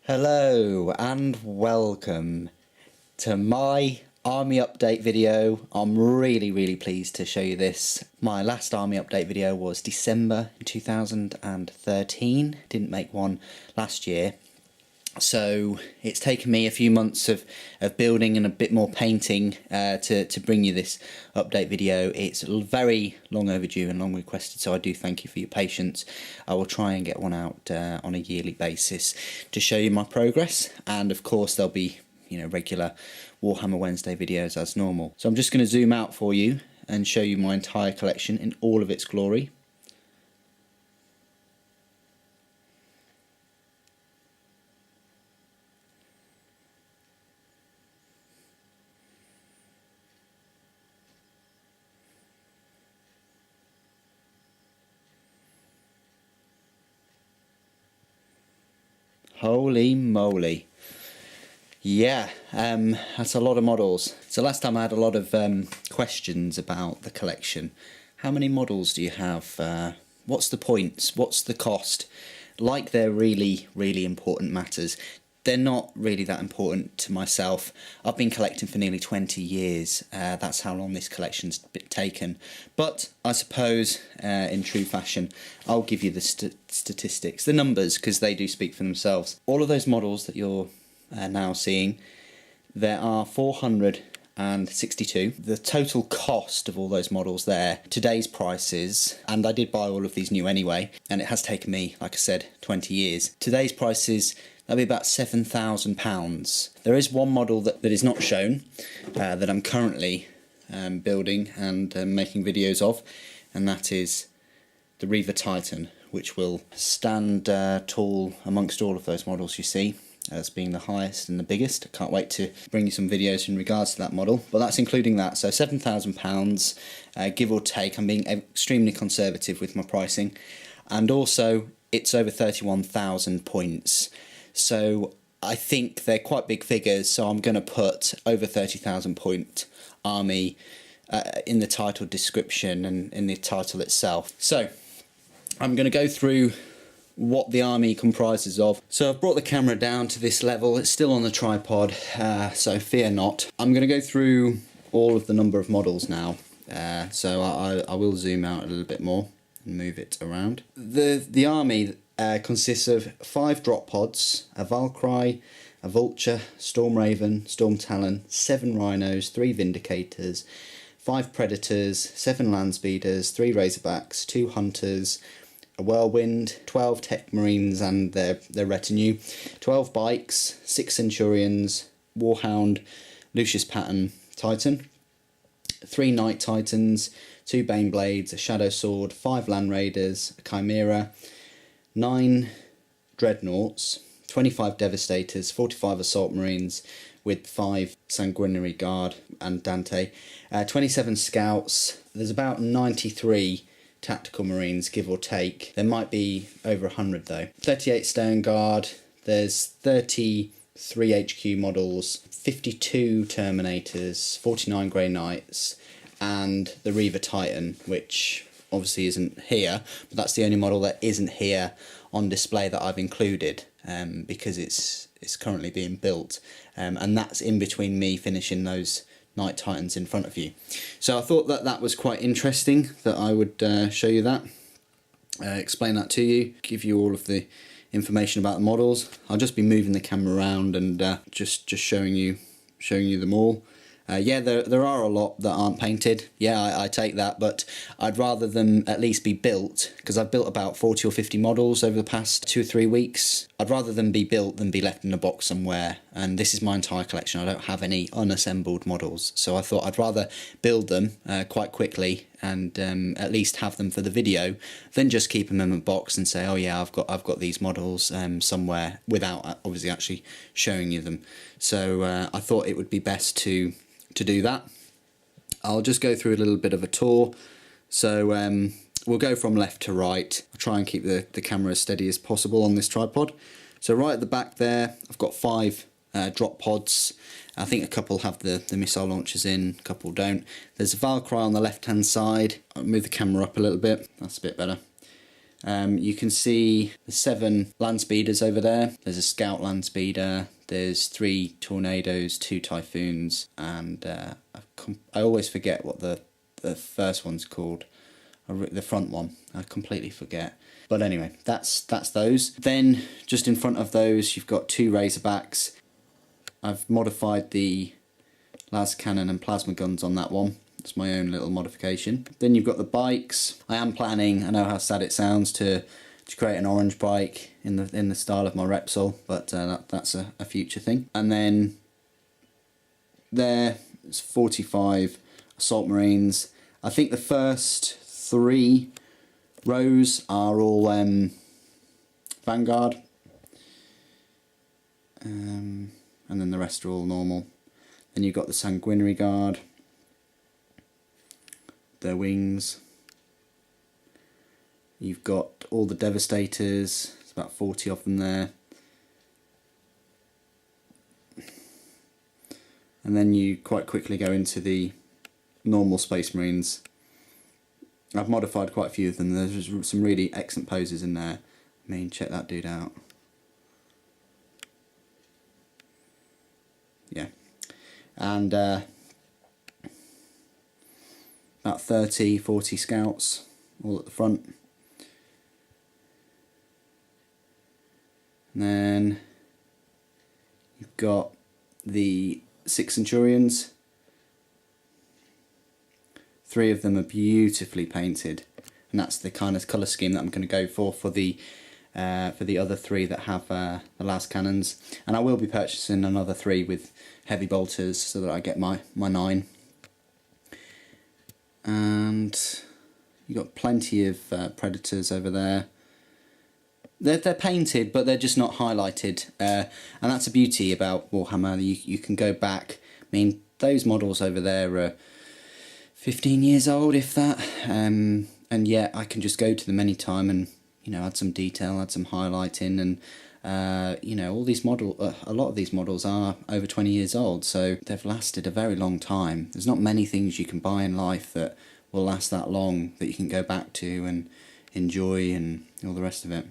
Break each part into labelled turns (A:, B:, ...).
A: Hello and welcome to my army update video. I'm really pleased to show you this. My last army update video was December 2013. Didn't make one last year. So it's taken me a few months of building and a bit more painting to bring you this update video. It's very long overdue and long requested, so I do thank you for your patience. I will try and get one out on a yearly basis to show you my progress, and of course there'll be regular Warhammer Wednesday videos as normal. So I'm just going to zoom out for you and show you my entire collection in all of its glory. Holy moly. Yeah, that's a lot of models. So last time I had a lot of questions about the collection. How many models do you have? What's the points? What's the cost? Like they're really important matters. They're not really that important to myself. I've been collecting for nearly 20 years. That's how long this collection's been taken. But I suppose, in true fashion, I'll give you the statistics, the numbers, because they do speak for themselves. All of those models that you're now seeing, there are 462. The total cost of all those models there, today's prices, and I did buy all of these new anyway, and it has taken me, like I said, 20 years. Today's prices, that'll be about £7,000. There is one model that is not shown, that I'm currently building and making videos of, and that is the Reaver Titan, which will stand tall amongst all of those models you see, as being the highest and the biggest. I can't wait to bring you some videos in regards to that model, but that's including that. So £7,000, give or take. I'm being extremely conservative with my pricing, and also it's over 31,000 points. So I think they're quite big figures, so I'm going to put over 30,000 point army in the title description and in the title itself. So I'm going to go through what the army comprises of. So I've brought the camera down to this level. It's still on the tripod, so fear not. I'm going to go through all of the number of models now. So I will zoom out a little bit more and move it around. The army consists of 5 drop pods, a Valkyrie, a Vulture, Storm Raven, Storm Talon, 7 Rhinos, 3 Vindicators, 5 Predators, 7 Landspeeders, 3 Razorbacks, 2 Hunters, a Whirlwind, 12 Tech Marines and their retinue, 12 Bikes, 6 Centurions, Warhound, Lucius Patton Titan, 3 Knight Titans, 2 Baneblades, a Shadow Sword, 5 Land Raiders, a Chimera, 9 Dreadnoughts, 25 Devastators, 45 Assault Marines with 5 Sanguinary Guard and Dante, 27 Scouts. There's about 93 Tactical Marines, give or take. There might be over 100 though. 38 Stone Guard, there's 33 HQ models, 52 Terminators, 49 Grey Knights, and the Reaver Titan, which obviously isn't here, but that's the only model that isn't here on display that I've included, because it's currently being built, and that's in between me finishing those Knight Titans in front of you. So I thought that was quite interesting that I would show you that, explain that to you, give you all of the information about the models. I'll just be moving the camera around and just showing you them all. Yeah, there are a lot that aren't painted. Yeah, I take that, but I'd rather them at least be built, because I've built about 40 or 50 models over the past 2 or 3 weeks. I'd rather them be built than be left in a box somewhere, and this is my entire collection. I don't have any unassembled models, so I thought I'd rather build them quite quickly and at least have them for the video than just keep them in a box and say, oh yeah, I've got these models somewhere, without obviously actually showing you them. So I thought it would be best to do that. I'll just go through a little bit of a tour. So we'll go from left to right. I'll try and keep the camera as steady as possible on this tripod. So right at the back there, I've got 5 drop pods. I think a couple have the missile launchers in, a couple don't. There's a Valkyrie on the left hand side. I'll move the camera up a little bit, that's a bit better. You can see the 7 land speeders over there. There's a Scout land speeder, there's 3 Tornadoes, 2 Typhoons, and I always forget what the first one's called, the front one. I completely forget. But anyway, that's those. Then just in front of those you've got 2 Razorbacks. I've modified the las cannon and plasma guns on that one. It's my own little modification. Then you've got the bikes. I am planning, I know how sad it sounds, to create an orange bike in the style of my Repsol, but that's a future thing. And then there's 45 Assault Marines. I think the first 3 rows are all Vanguard, and then the rest are all normal. Then you've got the Sanguinary Guard, their wings. You've got all the Devastators, there's about 40 of them there. And then you quite quickly go into the normal Space Marines. I've modified quite a few of them. There's some really excellent poses in there. I mean, check that dude out. Yeah. And about 30, 40 scouts all at the front. And then you've got the 6 Centurions. 3 of them are beautifully painted, and that's the kind of colour scheme that I'm going to go for the other 3 that have the las cannons. And I will be purchasing another 3 with heavy bolters so that I get my 9. And you've got plenty of Predators over there. They're painted, but they're just not highlighted, and that's a beauty about Warhammer. You can go back. I mean, those models over there are 15 years old, if that, and yet I can just go to them anytime and, you know, add some detail, add some highlighting, and you know, all these a lot of these models are over 20 years old, so they've lasted a very long time. There's not many things you can buy in life that will last that long, that you can go back to and enjoy and all the rest of it.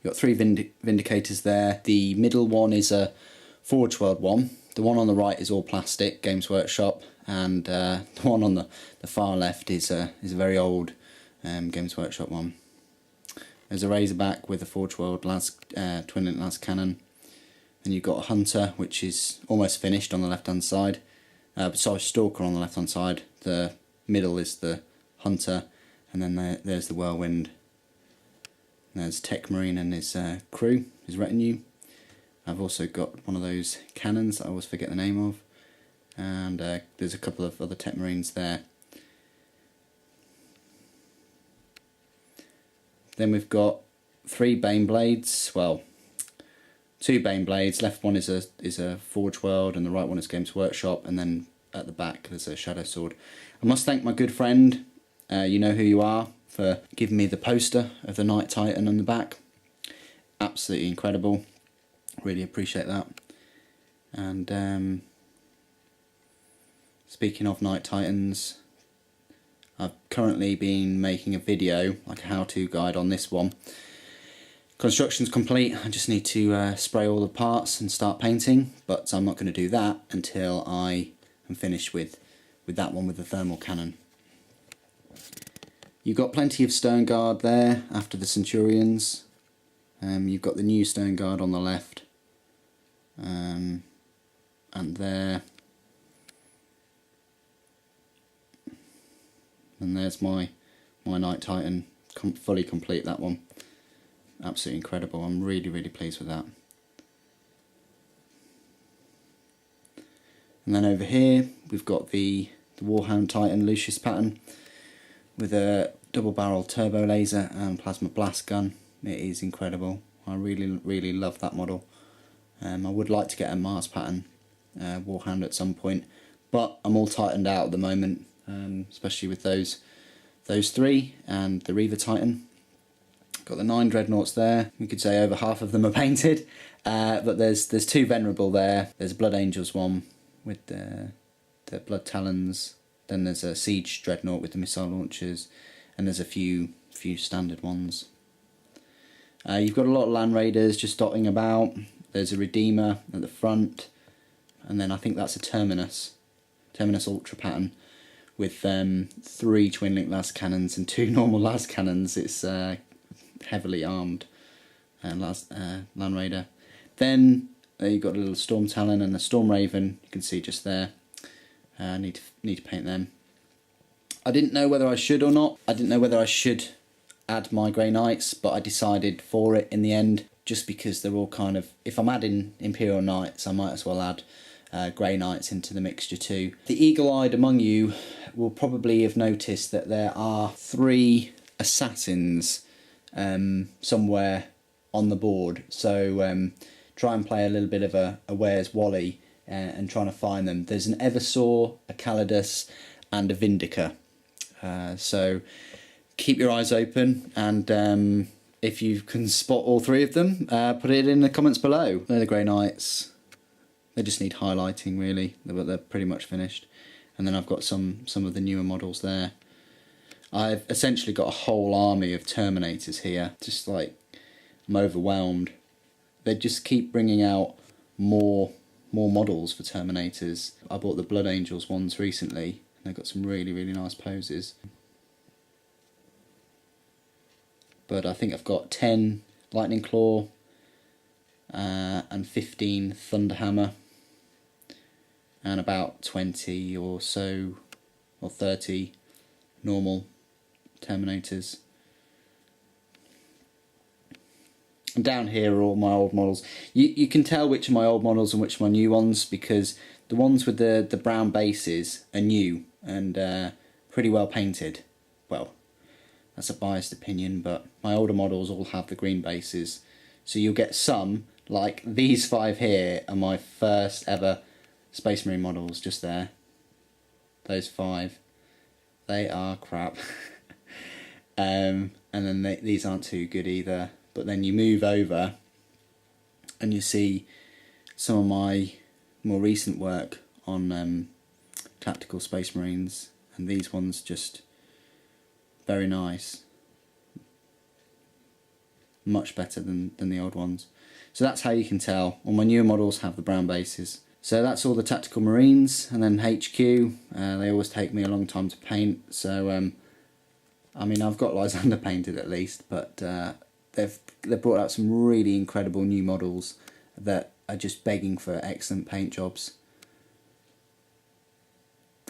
A: You've got 3 Vindicators there. The middle one is a Forge World one. The one on the right is all plastic, Games Workshop, and the one on the far left is a very old Games Workshop one. There's a Razorback with a Forge World twin las cannon. Then you've got a Hunter, which is almost finished on the left hand side. Sorry, Stalker on the left hand side. The middle is the Hunter, and then there's the Whirlwind. There's Tech Marine and his crew, his retinue. I've also got one of those cannons that I always forget the name of, and there's a couple of other Tech Marines there. Then we've got 3 Bane Blades, well, 2 Bane Blades. Left one is a Forge World, and the right one is Games Workshop, and then at the back there's a Shadow Sword. I must thank my good friend, you know who you are, for giving me the poster of the Night Titan on the back. Absolutely incredible. Really appreciate that. And speaking of Night Titans, I've currently been making a video, like a how-to guide on this one. Construction's complete. I just need to spray all the parts and start painting, but I'm not going to do that until I am finished with that one with the thermal cannon. You've got plenty of Stern Guard there after the Centurions. You've got the new Stern Guard on the left, and there, and there's my Night Titan, fully complete, that one. Absolutely incredible. I'm really pleased with that. And then over here we've got the Warhound Titan Lucius pattern with a double barrel turbo laser and plasma blast gun. It is incredible. I really love that model. I would like to get a Mars pattern Warhound at some point, but I'm all tightened out at the moment, especially with those 3 and the Reaver Titan. Got the 9 Dreadnoughts there. You could say over half of them are painted, but there's 2 Venerable there. There's a Blood Angels one with the Blood Talons. Then there's a Siege Dreadnought with the missile launchers, and there's a few a few standard ones. You've got a lot of Land Raiders just dotting about. There's a Redeemer at the front, and then I think that's a Terminus Ultra pattern with 3 twin link las cannons and 2 normal las cannons. It's heavily armed Land Raider. Then you've got a little Storm Talon and a Storm Raven. You can see just there. Need to paint them. I didn't know whether I should or not. I didn't know whether I should add my Grey Knights, but I decided for it in the end, just because they're all kind of, if I'm adding Imperial Knights, I might as well add Grey Knights into the mixture too. The eagle-eyed among you will probably have noticed that there are 3 assassins somewhere on the board, so try and play a little bit of a Where's Wally and trying to find them. There's an Eversaw, a Calidus and a Vindica, so keep your eyes open, and if you can spot all 3 of them, put it in the comments below. They're the Grey Knights. They just need highlighting really, but they're pretty much finished. And then I've got some of the newer models there. I've essentially got a whole army of Terminators here, just like, I'm overwhelmed. They just keep bringing out more models for Terminators. I bought the Blood Angels ones recently, and they've got some really nice poses. But I think I've got 10 Lightning Claw and 15 Thunderhammer, and about 20 or so, or 30 normal Terminators. And down here are all my old models. You can tell which are my old models and which are my new ones, because the ones with the brown bases are new and pretty well painted. Well, that's a biased opinion, but my older models all have the green bases. So you'll get some, like these 5 here are my first ever Space Marine models, just there. Those 5. They are crap. And then these aren't too good either. But then you move over and you see some of my more recent work on tactical Space Marines, and these ones just very nice. Much better than the old ones. So that's how you can tell. All my newer models have the brown bases. So that's all the tactical Marines, and then HQ. They always take me a long time to paint. So I mean, I've got Lysander painted at least, but they've brought out some really incredible new models that are just begging for excellent paint jobs.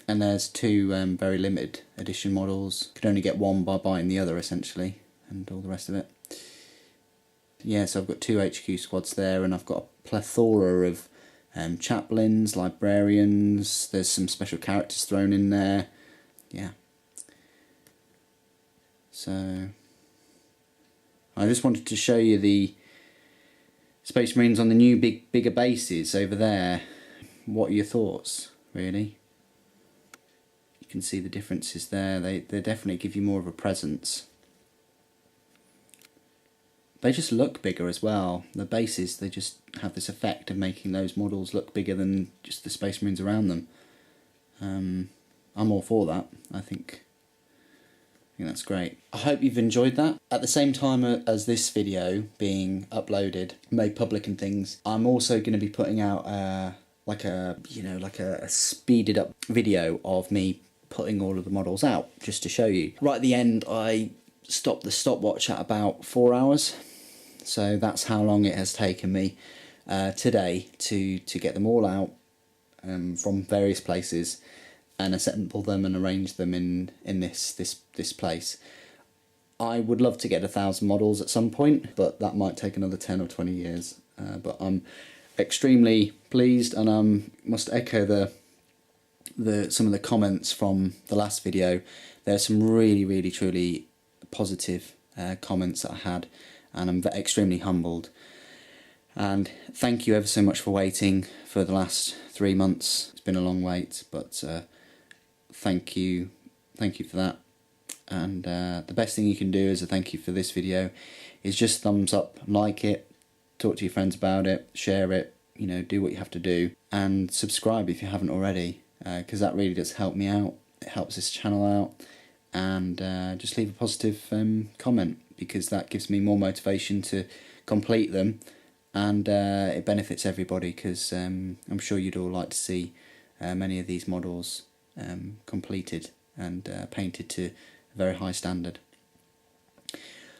A: And there's 2 very limited edition models. You could only get one by buying the other essentially, and all the rest of it. Yeah, so I've got 2 HQ squads there, and I've got a plethora of chaplains, librarians. There's some special characters thrown in there. Yeah. So I just wanted to show you the Space Marines on the new bigger bases over there. What are your thoughts, really? You can see the differences there. They definitely give you more of a presence. They just look bigger as well. The bases, they just have this effect of making those models look bigger than just the Space Marines around them. I'm all for that. I think that's great. I hope you've enjoyed that. At the same time as this video being uploaded, made public and things, I'm also going to be putting out like a speeded up video of me putting all of the models out, just to show you. Right at the end, I stopped the stopwatch at about 4 hours. So that's how long it has taken me today to get them all out from various places and assemble them and arrange them in this place. I would love to get 1,000 models at some point, but that might take another 10 or 20 years. But I'm extremely pleased, and must echo some of the comments from the last video. There's some really truly positive comments that I had, and I'm extremely humbled. And thank you ever so much for waiting for the last 3 months. It's been a long wait, but thank you for that. And the best thing you can do as a thank you for this video is just thumbs up, like it, talk to your friends about it, share it, do what you have to do, and subscribe if you haven't already, because that really does help me out. It helps this channel out, and just leave a positive comment, because that gives me more motivation to complete them, and it benefits everybody, because I'm sure you'd all like to see many of these models completed and painted to a very high standard.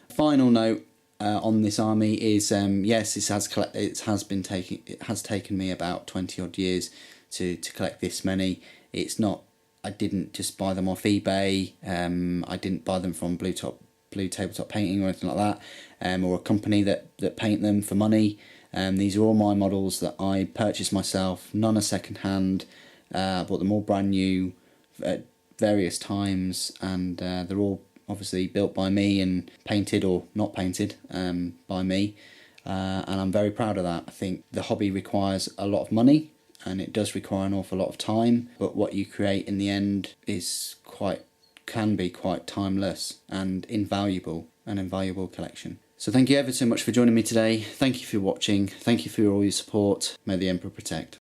A: Final note on this army is yes, it has taken me about 20 odd years to collect this many. It's not, I didn't just buy them off eBay. I didn't buy them from Blue Tabletop Painting or anything like that, or a company that paint them for money. These are all my models that I purchased myself. None are second hand. I bought them all brand new at various times, and they're all obviously built by me and painted or not painted by me, and I'm very proud of that. I think the hobby requires a lot of money, and it does require an awful lot of time, but what you create in the end can be quite timeless and invaluable, an invaluable collection. So thank you ever so much for joining me today. Thank you for watching. Thank you for all your support. May the Emperor protect.